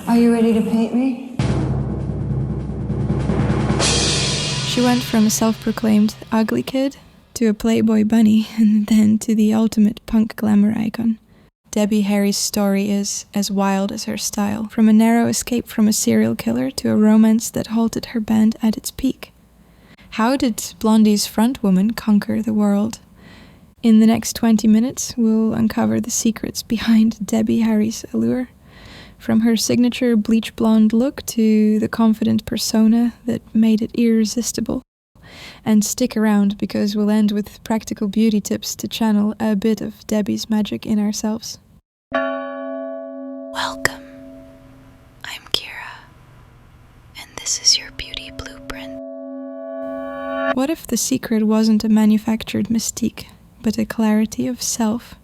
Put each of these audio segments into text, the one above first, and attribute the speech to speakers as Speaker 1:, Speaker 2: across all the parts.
Speaker 1: Are you ready to paint me?
Speaker 2: She went from a self-proclaimed ugly kid to a Playboy bunny and then to the ultimate punk glamour icon. Debbie Harry's story is as wild as her style, from a narrow escape from a serial killer to a romance that halted her band at its peak. How did Blondie's frontwoman conquer the world? In the next 20 minutes, we'll uncover the secrets behind Debbie Harry's allure. From her signature bleach blonde look to the confident persona that made it irresistible. And stick around because we'll end with practical beauty tips to channel a bit of Debbie's magic in ourselves.
Speaker 3: Welcome. I'm Kira, and this is your beauty blueprint.
Speaker 2: What if the secret wasn't a manufactured mystique, but a clarity of self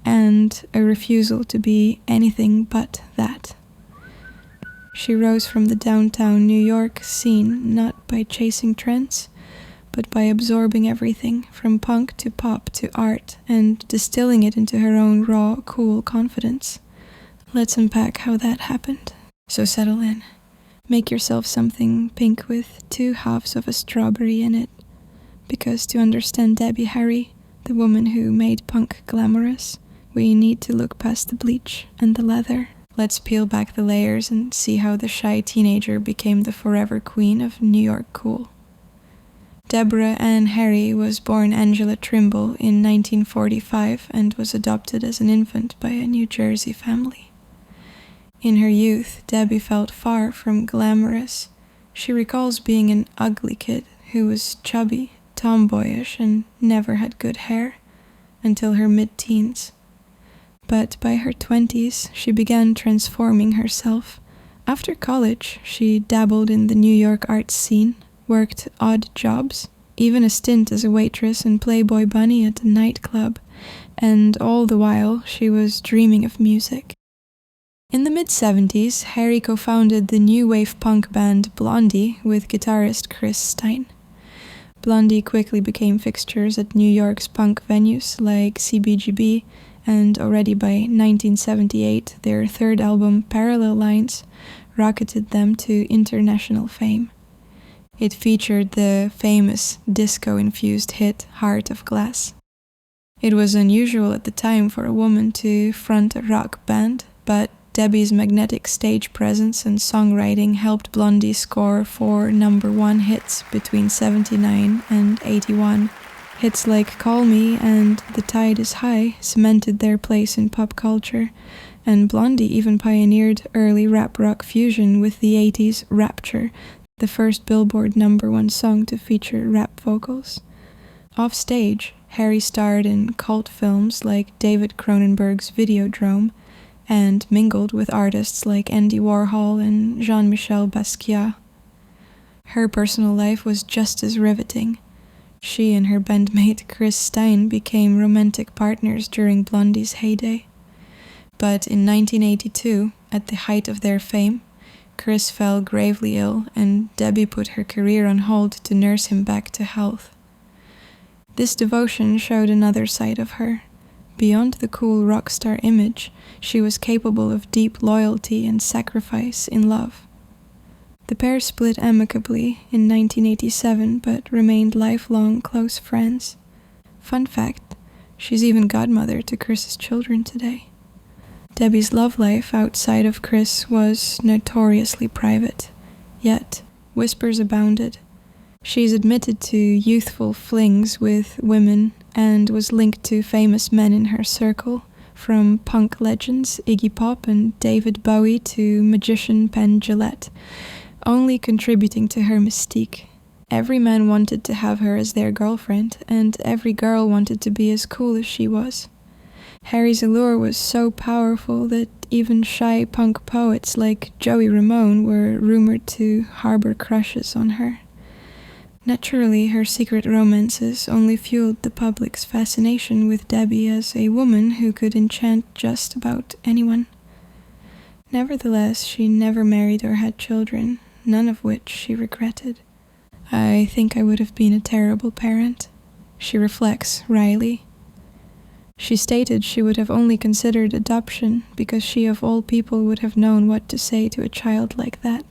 Speaker 2: and a refusal to be anything but that? She rose from the downtown New York scene not by chasing trends, but by absorbing everything from punk to pop to art and distilling it into her own raw, cool confidence. Let's unpack how that happened. So settle in. Make yourself something pink with 2 halves of a strawberry in it. Because to understand Debbie Harry, the woman who made punk glamorous, we need to look past the bleach and the leather. Let's peel back the layers and see how the shy teenager became the forever queen of New York cool. Deborah Ann Harry was born Angela Trimble in 1945 and was adopted as an infant by a New Jersey family. In her youth, Debbie felt far from glamorous. She recalls being an ugly kid who was chubby, tomboyish, and never had good hair until her mid-teens. But by her 20s, she began transforming herself. After college, she dabbled in the New York art scene, worked odd jobs, even a stint as a waitress and Playboy bunny at a nightclub, and all the while she was dreaming of music. In the mid-70s, Harry co-founded the new wave punk band Blondie with guitarist Chris Stein. Blondie quickly became fixtures at New York's punk venues like CBGB, and already by 1978, their third album, Parallel Lines, rocketed them to international fame. It featured the famous disco-infused hit Heart of Glass. It was unusual at the time for a woman to front a rock band, but Debbie's magnetic stage presence and songwriting helped Blondie score 4 #1 hits between 79 and 81. Hits like Call Me and The Tide is High cemented their place in pop culture, and Blondie even pioneered early rap rock fusion with the 80s Rapture, the first Billboard #1 song to feature rap vocals. Off stage, Harry starred in cult films like David Cronenberg's Videodrome and mingled with artists like Andy Warhol and Jean-Michel Basquiat. Her personal life was just as riveting. She and her bandmate Chris Stein became romantic partners during Blondie's heyday. But in 1982, at the height of their fame, Chris fell gravely ill and Debbie put her career on hold to nurse him back to health. This devotion showed another side of her. Beyond the cool rock star image, she was capable of deep loyalty and sacrifice in love. The pair split amicably in 1987 but remained lifelong close friends. Fun fact, she's even godmother to Chris's children today. Debbie's love life outside of Chris was notoriously private, yet whispers abounded. She's admitted to youthful flings with women and was linked to famous men in her circle, from punk legends Iggy Pop and David Bowie to magician Penn Jillette, only contributing to her mystique. Every man wanted to have her as their girlfriend, and every girl wanted to be as cool as she was. Harry's allure was so powerful that even shy punk poets like Joey Ramone were rumored to harbor crushes on her. Naturally, her secret romances only fueled the public's fascination with Debbie as a woman who could enchant just about anyone. Nevertheless, she never married or had children, none of which she regretted. "I think I would have been a terrible parent," she reflects wryly. She stated she would have only considered adoption because she of all people would have known what to say to a child like that.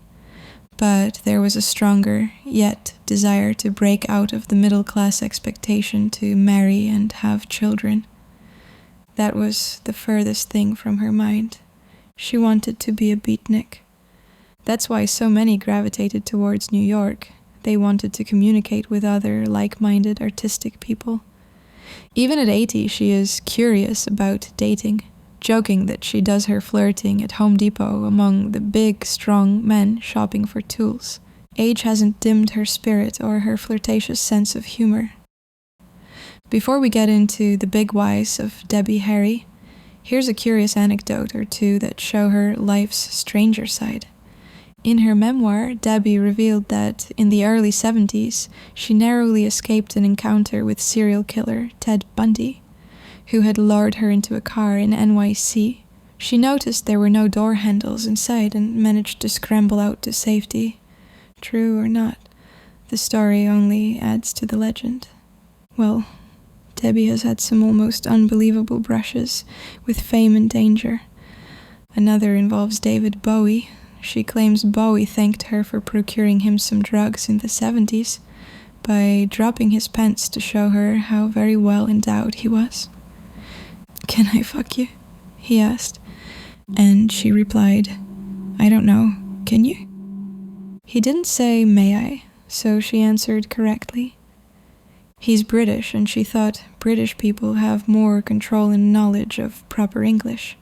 Speaker 2: But there was a stronger, yet, desire to break out of the middle-class expectation to marry and have children. That was the furthest thing from her mind. She wanted to be a beatnik. That's why so many gravitated towards New York. They wanted to communicate with other like-minded artistic people. Even at 80, she is curious about dating, joking that she does her flirting at Home Depot among the big, strong men shopping for tools. Age hasn't dimmed her spirit or her flirtatious sense of humor. Before we get into the big whys of Debbie Harry, here's a curious anecdote or two that show her life's stranger side. In her memoir, Debbie revealed that in the early 70s, she narrowly escaped an encounter with serial killer Ted Bundy, who had lured her into a car in NYC. She noticed there were no door handles inside and managed to scramble out to safety. True or not, the story only adds to the legend. Well, Debbie has had some almost unbelievable brushes with fame and danger. Another involves David Bowie. She claims Bowie thanked her for procuring him some drugs in the 70s by dropping his pants to show her how very well endowed he was. "Can I fuck you?" he asked, and she replied, "I don't know, can you?" He didn't say, "May I?" so she answered correctly. He's British, and she thought British people have more control and knowledge of proper English.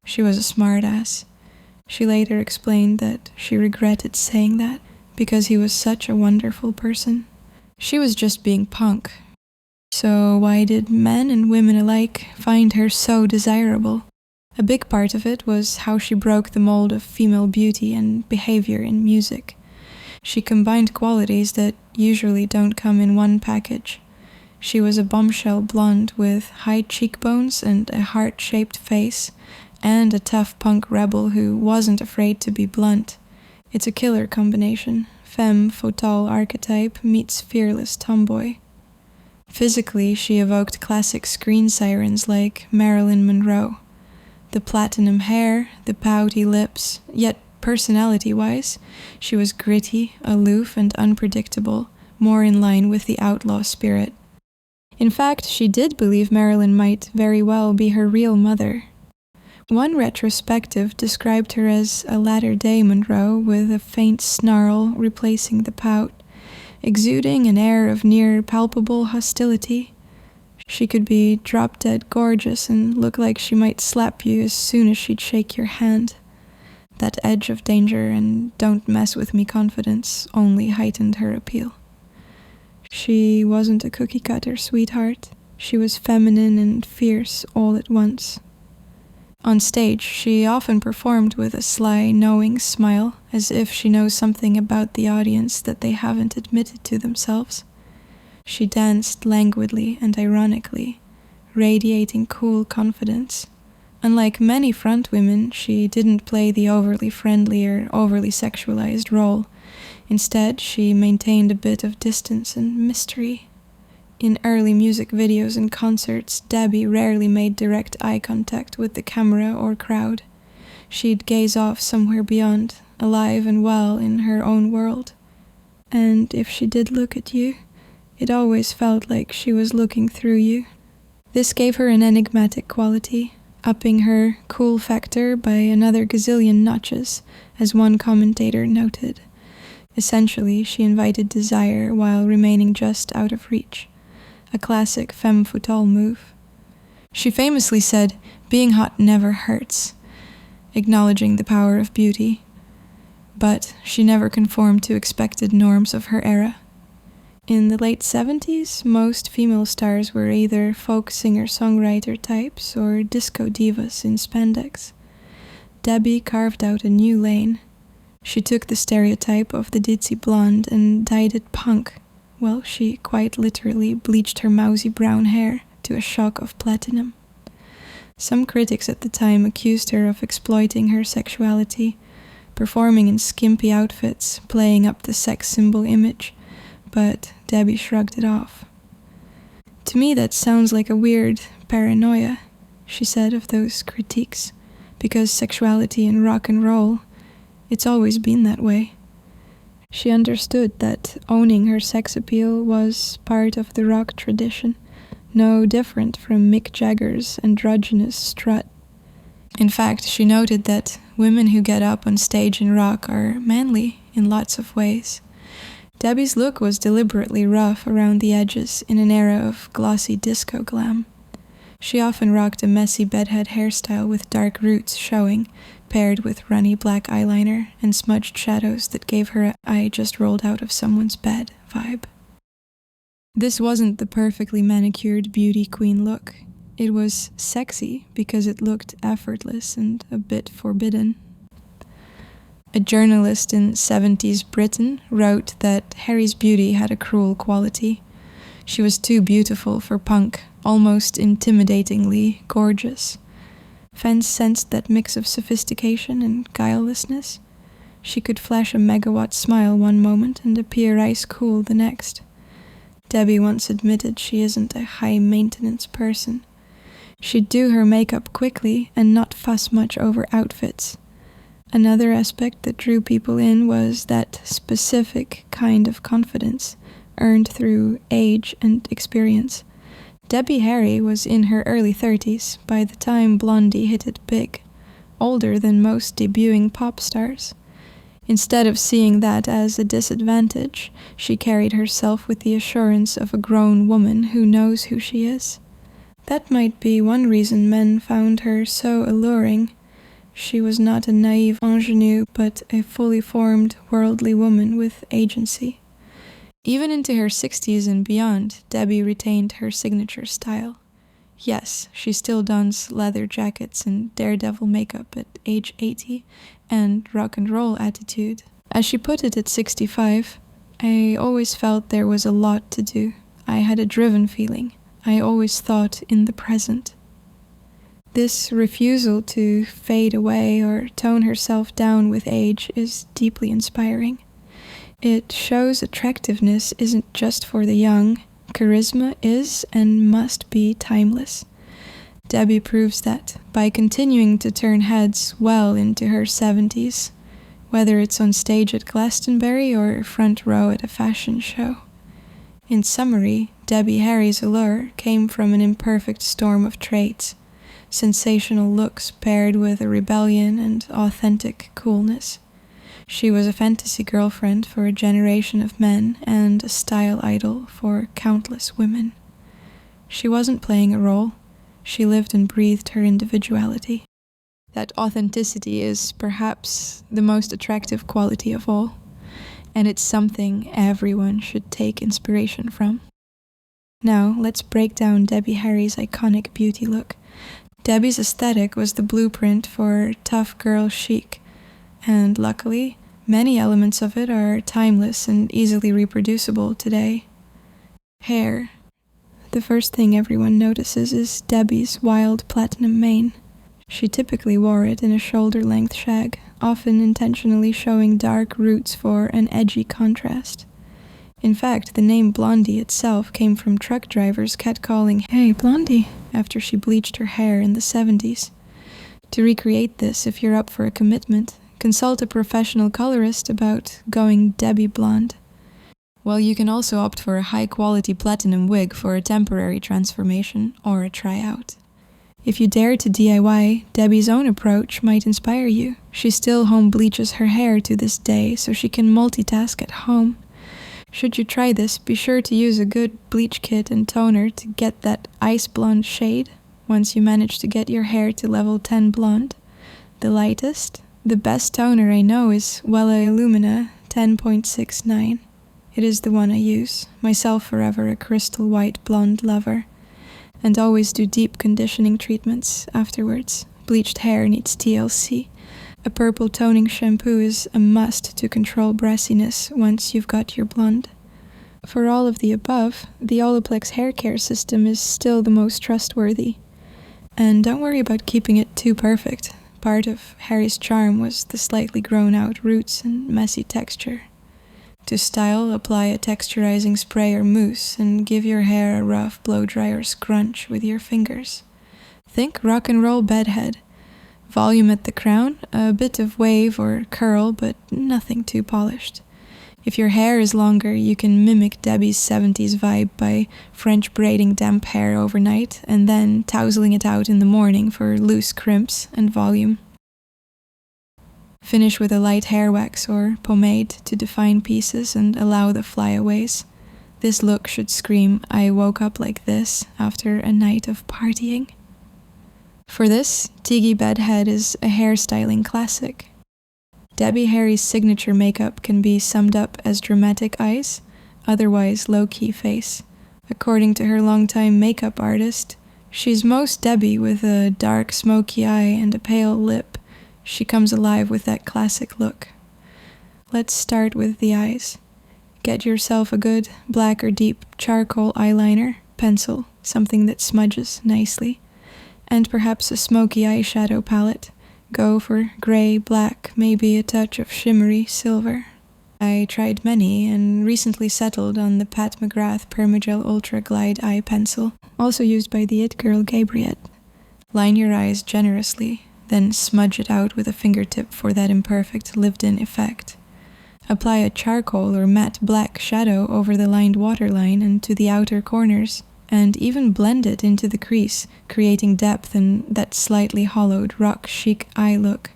Speaker 2: She was a smart-ass. She later explained that she regretted saying that because he was such a wonderful person. She was just being punk. So why did men and women alike find her so desirable? A big part of it was how she broke the mold of female beauty and behavior in music. She combined qualities that usually don't come in one package. She was a bombshell blonde with high cheekbones and a heart-shaped face, and a tough punk rebel who wasn't afraid to be blunt. It's a killer combination. Femme fatale archetype meets fearless tomboy. Physically, she evoked classic screen sirens like Marilyn Monroe. The platinum hair, the pouty lips, yet personality-wise, she was gritty, aloof, and unpredictable, more in line with the outlaw spirit. In fact, she did believe Marilyn might very well be her real mother. One retrospective described her as a latter-day Monroe with a faint snarl replacing the pout, exuding an air of near-palpable hostility. She could be drop-dead gorgeous and look like she might slap you as soon as she'd shake your hand. That edge of danger and don't mess with me confidence only heightened her appeal. She wasn't a cookie-cutter sweetheart. She was feminine and fierce all at once. On stage, she often performed with a sly, knowing smile, as if she knows something about the audience that they haven't admitted to themselves. She danced languidly and ironically, radiating cool confidence. Unlike many frontwomen, she didn't play the overly friendly or overly sexualized role. Instead, she maintained a bit of distance and mystery. In early music videos and concerts, Debbie rarely made direct eye contact with the camera or crowd. She'd gaze off somewhere beyond, alive and well in her own world. And if she did look at you, it always felt like she was looking through you. This gave her an enigmatic quality, upping her cool factor by another gazillion notches, as one commentator noted. Essentially, she invited desire while remaining just out of reach. A classic femme fatale move. She famously said, "Being hot never hurts," acknowledging the power of beauty. But she never conformed to expected norms of her era. In the late 70s, most female stars were either folk singer-songwriter types or disco divas in spandex. Debbie carved out a new lane. She took the stereotype of the ditzy blonde and dyed it punk. Well, she quite literally bleached her mousy brown hair to a shock of platinum. Some critics at the time accused her of exploiting her sexuality, performing in skimpy outfits, playing up the sex symbol image, but Debbie shrugged it off. To me, that sounds like a weird, paranoia, she said of those critiques, because sexuality in rock and roll, it's always been that way. She understood that owning her sex appeal was part of the rock tradition, no different from Mick Jagger's androgynous strut. In fact, she noted that women who get up on stage in rock are manly in lots of ways. Debbie's look was deliberately rough around the edges in an era of glossy disco glam. She often rocked a messy bedhead hairstyle with dark roots showing, paired with runny black eyeliner and smudged shadows that gave her a "I just rolled out of someone's bed" vibe. This wasn't the perfectly manicured beauty queen look. It was sexy because it looked effortless and a bit forbidden. A journalist in 70s Britain wrote that Harry's beauty had a cruel quality. She was too beautiful for punk, almost intimidatingly gorgeous. Fans sensed that mix of sophistication and guilelessness. She could flash a megawatt smile one moment and appear ice cool the next. Debbie once admitted she isn't a high-maintenance person. She'd do her makeup quickly and not fuss much over outfits. Another aspect that drew people in was that specific kind of confidence, earned through age and experience. Debbie Harry was in her early 30s by the time Blondie hit it big, older than most debuting pop stars. Instead of seeing that as a disadvantage, she carried herself with the assurance of a grown woman who knows who she is. That might be one reason men found her so alluring. She was not a naive ingenue, but a fully formed, worldly woman with agency. Even into her 60s and beyond, Debbie retained her signature style. Yes, she still dons leather jackets and daredevil makeup at age 80 and rock and roll attitude. As she put it at 65, "I always felt there was a lot to do. I had a driven feeling. I always thought in the present." This refusal to fade away or tone herself down with age is deeply inspiring. It shows attractiveness isn't just for the young. Charisma is and must be timeless. Debbie proves that by continuing to turn heads well into her 70s, whether it's on stage at Glastonbury or front row at a fashion show. In summary, Debbie Harry's allure came from an imperfect storm of traits, sensational looks paired with a rebellion and authentic coolness. She was a fantasy girlfriend for a generation of men and a style idol for countless women. She wasn't playing a role. She lived and breathed her individuality. That authenticity is perhaps the most attractive quality of all, and it's something everyone should take inspiration from. Now, let's break down Debbie Harry's iconic beauty look. Debbie's aesthetic was the blueprint for tough girl chic, and luckily, many elements of it are timeless and easily reproducible today. Hair. The first thing everyone notices is Debbie's wild platinum mane. She typically wore it in a shoulder-length shag, often intentionally showing dark roots for an edgy contrast. In fact, the name Blondie itself came from truck drivers catcalling "Hey, Blondie," after she bleached her hair in the 70s. To recreate this, if you're up for a commitment, consult a professional colorist about going Debbie blonde. Well, you can also opt for a high-quality platinum wig for a temporary transformation or a tryout. If you dare to DIY, Debbie's own approach might inspire you. She still home bleaches her hair to this day so she can multitask at home. Should you try this, be sure to use a good bleach kit and toner to get that ice blonde shade once you manage to get your hair to level 10 blonde. The lightest, the best toner I know is Wella Illumina 10.69. It is the one I use, myself forever a crystal white blonde lover, and always do deep conditioning treatments afterwards. Bleached hair needs TLC. A purple toning shampoo is a must to control brassiness once you've got your blonde. For all of the above, the Olaplex hair care system is still the most trustworthy. And don't worry about keeping it too perfect. Part of Harry's charm was the slightly grown out roots and messy texture. To style, apply a texturizing spray or mousse and give your hair a rough blow-dry or scrunch with your fingers. Think rock and roll bedhead. Volume at the crown, a bit of wave or curl, but nothing too polished. If your hair is longer, you can mimic Debbie's 70s vibe by French braiding damp hair overnight and then tousling it out in the morning for loose crimps and volume. Finish with a light hair wax or pomade to define pieces and allow the flyaways. This look should scream, "I woke up like this after a night of partying." For this, Tiggy Bedhead is a hairstyling classic. Debbie Harry's signature makeup can be summed up as dramatic eyes, otherwise low-key face. According to her longtime makeup artist, she's most Debbie with a dark smoky eye and a pale lip. She comes alive with that classic look. Let's start with the eyes. Get yourself a good black or deep charcoal eyeliner, pencil, something that smudges nicely, and perhaps a smoky eyeshadow palette. Go for gray, black, maybe a touch of shimmery silver. I tried many and recently settled on the Pat McGrath Permagel Ultra Glide Eye Pencil, also used by the It Girl Gabriette. Line your eyes generously, then smudge it out with a fingertip for that imperfect lived-in effect. Apply a charcoal or matte black shadow over the lined waterline and to the outer corners, and even blend it into the crease, creating depth and that slightly hollowed rock-chic eye look.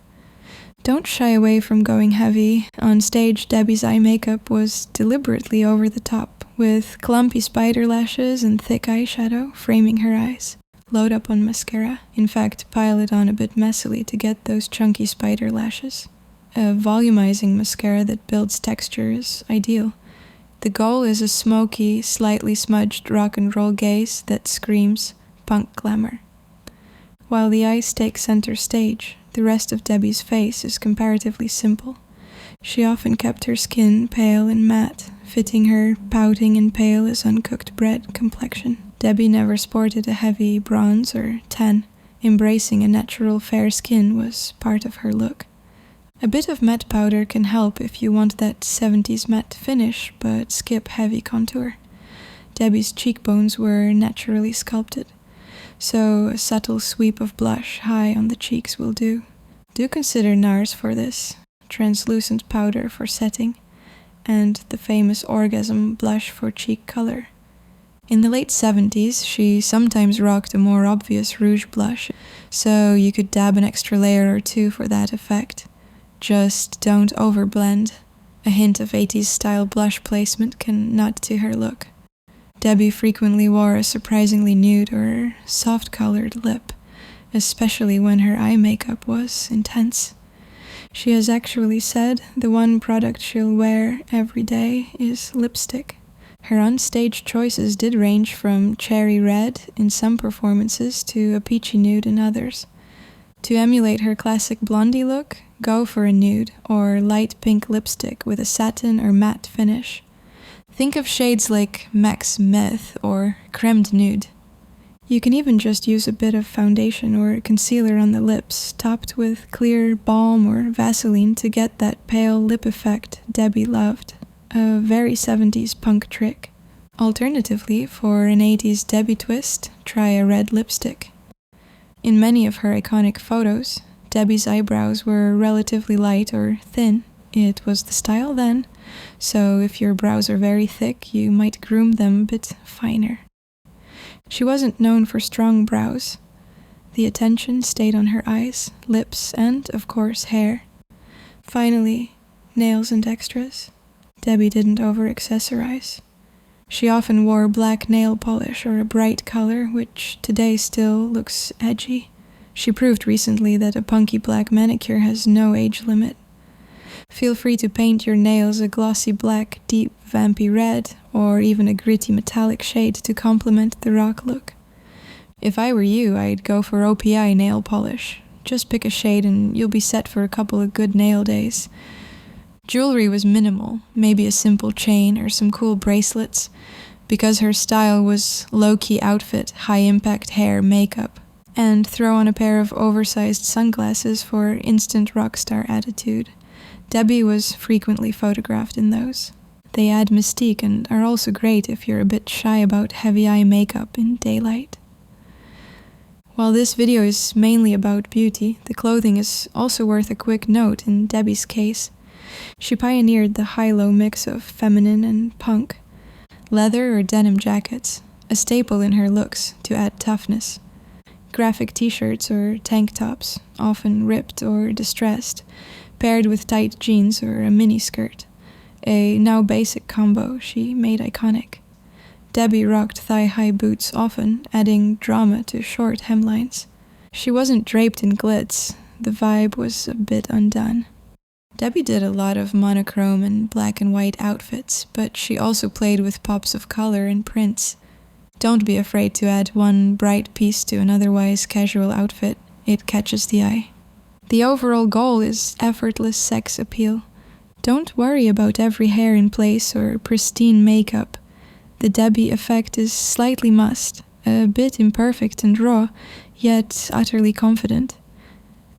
Speaker 2: Don't shy away from going heavy. On stage, Debbie's eye makeup was deliberately over the top, with clumpy spider lashes and thick eyeshadow framing her eyes. Load up on mascara. In fact, pile it on a bit messily to get those chunky spider lashes. A volumizing mascara that builds texture is ideal. The goal is a smoky, slightly smudged rock and roll gaze that screams punk glamour. While the eyes take center stage, the rest of Debbie's face is comparatively simple. She often kept her skin pale and matte, fitting her pouting and pale as uncooked bread complexion. Debbie never sported a heavy bronze or tan. Embracing a natural fair skin was part of her look. A bit of matte powder can help if you want that 70s matte finish, but skip heavy contour. Debbie's cheekbones were naturally sculpted, so a subtle sweep of blush high on the cheeks will do. Do consider NARS for this, translucent powder for setting, and the famous Orgasm blush for cheek color. In the late 70s, she sometimes rocked a more obvious rouge blush, so you could dab an extra layer or two for that effect. Just don't overblend. A hint of 80s style blush placement can nod to her look. Debbie frequently wore a surprisingly nude or soft-colored lip, especially when her eye makeup was intense. She has actually said the one product she'll wear every day is lipstick. Her on-stage choices did range from cherry red in some performances to a peachy nude in others. To emulate her classic Blondie look, go for a nude or light pink lipstick with a satin or matte finish. Think of shades like Max Meth or Creme Nude. You can even just use a bit of foundation or concealer on the lips, topped with clear balm or Vaseline to get that pale lip effect Debbie loved. A very 70s punk trick. Alternatively, for an 80s Debbie twist, try a red lipstick. In many of her iconic photos, Debbie's eyebrows were relatively light or thin. It was the style then, so if your brows are very thick, you might groom them a bit finer. She wasn't known for strong brows. The attention stayed on her eyes, lips, and, of course, hair. Finally, nails and extras. Debbie didn't over-accessorize. She often wore black nail polish or a bright color, which today still looks edgy. She proved recently that a punky black manicure has no age limit. Feel free to paint your nails a glossy black, deep, vampy red, or even a gritty metallic shade to complement the rock look. If I were you, I'd go for OPI nail polish. Just pick a shade and you'll be set for a couple of good nail days. Jewelry was minimal, maybe a simple chain or some cool bracelets, because her style was low-key outfit, high-impact hair, makeup, and throw on a pair of oversized sunglasses for instant rock star attitude. Debbie was frequently photographed in those. They add mystique and are also great if you're a bit shy about heavy eye makeup in daylight. While this video is mainly about beauty, the clothing is also worth a quick note in Debbie's case. She pioneered the high-low mix of feminine and punk. Leather or denim jackets, a staple in her looks to add toughness. Graphic t-shirts or tank tops, often ripped or distressed, paired with tight jeans or a mini skirt. A now basic combo she made iconic. Debbie rocked thigh-high boots often, adding drama to short hemlines. She wasn't draped in glitz, the vibe was a bit undone. Debbie did a lot of monochrome and black and white outfits, but she also played with pops of color and prints. Don't be afraid to add one bright piece to an otherwise casual outfit, it catches the eye. The overall goal is effortless sex appeal. Don't worry about every hair in place or pristine makeup. The Debbie effect is slightly mussed, a bit imperfect and raw, yet utterly confident.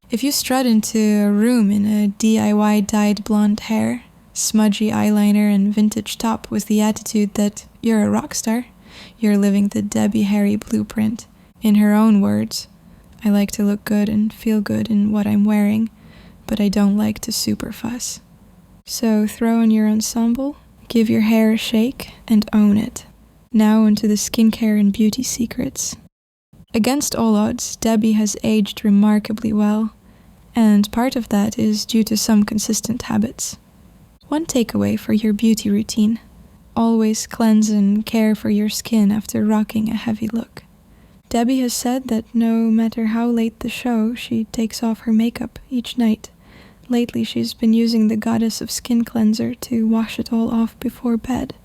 Speaker 2: If you strut into a room in a DIY dyed blonde hair, smudgy eyeliner and vintage top with the attitude that you're a rock star, you're living the Debbie Harry blueprint. In her own words, I like to look good and feel good in what I'm wearing, but I don't like to super fuss. So throw on your ensemble, give your hair a shake, and own it. Now onto the skincare and beauty secrets. Against all odds, Debbie has aged remarkably well, and part of that is due to some consistent habits. One takeaway for your beauty routine: always cleanse and care for your skin after rocking a heavy look. Debbie has said that no matter how late the show, she takes off her makeup each night. Lately she's been using the Goddess of Skin Cleanser to wash it all off before bed.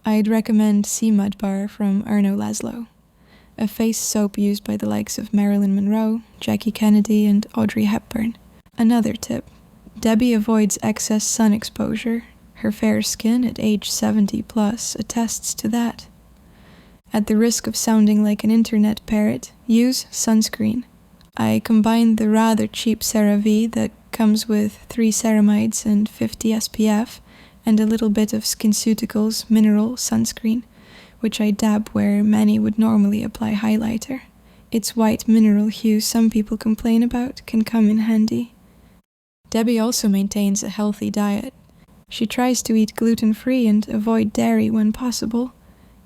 Speaker 2: I'd recommend Sea Mud Bar from Erno Laszlo, a face soap used by the likes of Marilyn Monroe, Jackie Kennedy, and Audrey Hepburn. Another tip: Debbie avoids excess sun exposure. Her fair skin at age 70 plus attests to that. At the risk of sounding like an internet parrot, use sunscreen. I combined the rather cheap CeraVe that comes with 3 ceramides and 50 SPF and a little bit of SkinCeuticals mineral sunscreen, which I dab where many would normally apply highlighter. Its white mineral hue some people complain about can come in handy. Debbie also maintains a healthy diet. She tries to eat gluten-free and avoid dairy when possible,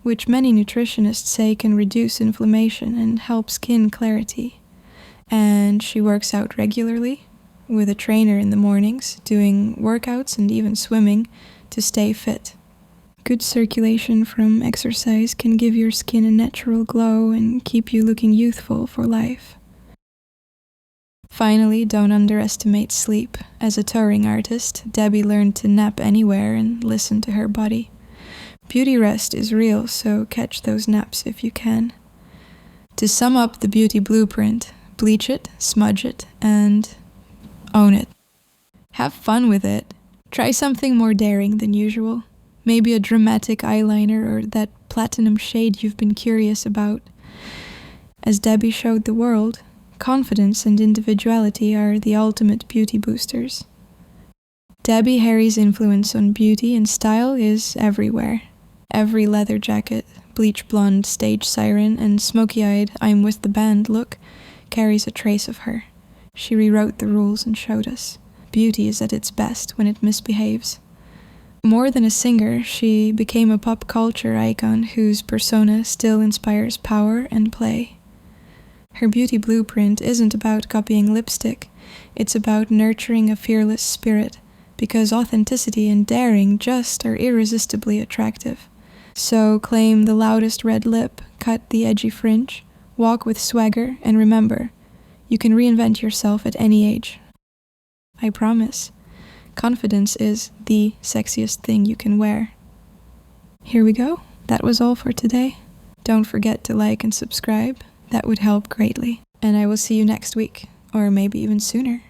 Speaker 2: which many nutritionists say can reduce inflammation and help skin clarity. And she works out regularly, with a trainer in the mornings, doing workouts and even swimming to stay fit. Good circulation from exercise can give your skin a natural glow and keep you looking youthful for life. Finally, don't underestimate sleep. As a touring artist, Debbie learned to nap anywhere and listen to her body. Beauty rest is real, so catch those naps if you can. To sum up the beauty blueprint: bleach it, smudge it, and own it. Have fun with it. Try something more daring than usual. Maybe a dramatic eyeliner or that platinum shade you've been curious about. As Debbie showed the world, confidence and individuality are the ultimate beauty boosters. Debbie Harry's influence on beauty and style is everywhere. Every leather jacket, bleach blonde stage siren, and smoky-eyed I'm with the band look carries a trace of her. She rewrote the rules and showed us. Beauty is at its best when it misbehaves. More than a singer, she became a pop culture icon whose persona still inspires power and play. Her beauty blueprint isn't about copying lipstick, it's about nurturing a fearless spirit, because authenticity and daring just are irresistibly attractive. So claim the loudest red lip, cut the edgy fringe, walk with swagger, and remember, you can reinvent yourself at any age. I promise. Confidence is the sexiest thing you can wear. Here we go. That was all for today. Don't forget to like and subscribe. That would help greatly. And I will see you next week, or maybe even sooner.